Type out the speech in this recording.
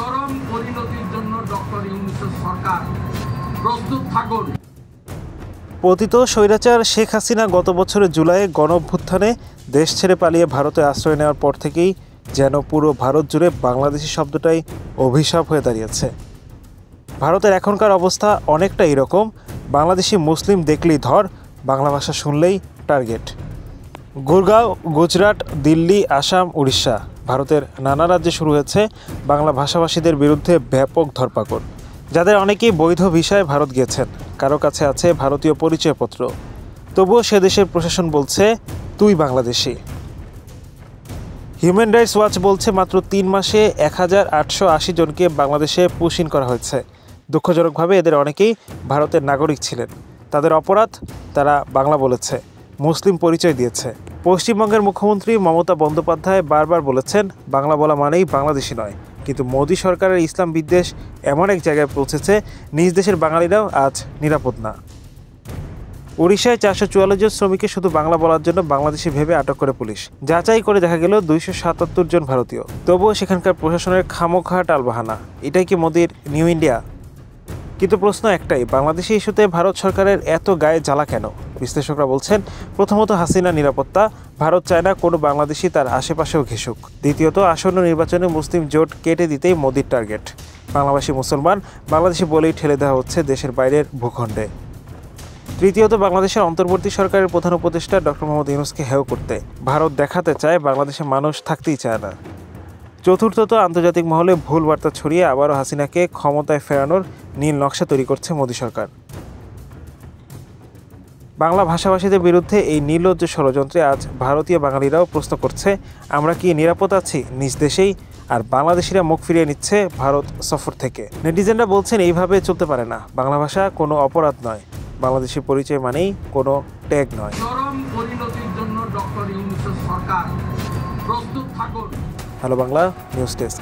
চরম পরিণতির জন্য ডক্টর ইউনূসের সরকার প্রস্তুত থাকুন। পতিত স্বৈরাচার শেখ হাসিনা গত বছরের জুলাইয়ে গণঅভ্যুত্থানে দেশ ছেড়ে পালিয়ে ভারতে আশ্রয় নেওয়ার পর থেকেই যেন পুরো ভারত জুড়ে বাংলাদেশি শব্দটাই অভিশাপ হয়ে দাঁড়িয়েছে। ভারতের এখনকার অবস্থা অনেকটা এরকম, বাংলাদেশি মুসলিম দেখলেই ধর, বাংলা ভাষা শুনলেই টার্গেট। গুরগাঁও, গুজরাট, দিল্লি, আসাম, উড়িষ্যা, ভারতের নানা রাজ্যে শুরু হয়েছে বাংলা ভাষাভাষীদের বিরুদ্ধে ব্যাপক ধরপাকড়, যাদের অনেকেই বৈধ ভিসায় ভারত গিয়েছেন, কারো কাছে আছে ভারতীয় পরিচয়পত্র। তবুও সে দেশের প্রশাসন বলছে তুই বাংলাদেশি। হিউম্যান রাইটস ওয়াচ বলছে মাত্র 3 মাসে 1880 জনকে বাংলাদেশে পুশ ইন করা হয়েছে। দুঃখজনকভাবে এদের অনেকেই ভারতের নাগরিক ছিলেন। তাদের অপরাধ, তারা বাংলা বলেছে, মুসলিম পরিচয় দিয়েছে। পশ্চিমবঙ্গের মুখ্যমন্ত্রী মমতা বন্দ্যোপাধ্যায় বারবার বলেছেন বাংলা বলা মানেই বাংলাদেশি নয়, কিন্তু মোদী সরকারের ইসলাম বিদ্বেষ এমন এক জায়গায় পৌঁছেছে নিজ দেশের বাঙালিরাও আজ নিরাপদ না। উড়িষ্যায় 444 জন শ্রমিককে শুধু বাংলা বলার জন্য বাংলাদেশি ভেবে আটক করে পুলিশ। যাচাই করে দেখা গেল 277 জন ভারতীয়। তবুও সেখানকার প্রশাসনের খামোখা টালবাহানা। এটাই কি মোদির নিউ ইন্ডিয়া? কিন্তু প্রশ্ন একটাই, বাংলাদেশি ইস্যুতে ভারত সরকারের এত গায়ে জ্বালা কেন? বিশ্লেষকরা বলছেন, প্রথমত হাসিনা নিরাপত্তা, ভারত চায় না কোনো বাংলাদেশি তার আশেপাশেও ঘেঁষুক। দ্বিতীয়ত আসন্ন নির্বাচনে মুসলিম জোট কেটে দিতেই মোদির টার্গেট। বাংলাভাষী মুসলমান বাংলাদেশি বলেই ঠেলে দেওয়া হচ্ছে দেশের বাইরের ভূখণ্ডে। তৃতীয়ত বাংলাদেশের অন্তর্বর্তী সরকারের প্রধান উপদেষ্টা ডক্টর মোহাম্মদ ইউনূসকে হেয় করতে ভারত দেখাতে চায় বাংলাদেশের মানুষ থাকতেই চায় না। চতুর্থত আন্তর্জাতিক মহলে ভুল বার্তা ছড়িয়ে আবারও হাসিনাকে ক্ষমতায় ফেরানোর নীল নকশা তৈরি করছে মোদী সরকার। বাংলা ভাষাভাষীদের বিরুদ্ধে এই নির্লজ্জ ষড়যন্ত্রে আজ ভারতীয় বাঙালিরাও প্রশ্ন করছে, আমরা কি নিরাপদ আছি নিজ দেশেই? আর বাংলাদেশিরা মুখ ফিরিয়ে নিচ্ছে ভারত সফর থেকে। নেটিজেনরা বলছেন এইভাবে চলতে পারে না, বাংলা ভাষা কোনো অপরাধ নয়, বাংলাদেশি পরিচয় মানেই কোনো ট্যাগ নয়। চরম পরিণতির জন্য ডক্টর ইউনূসের সরকার প্রস্তুত থাকুন। Hello Bangla news desk.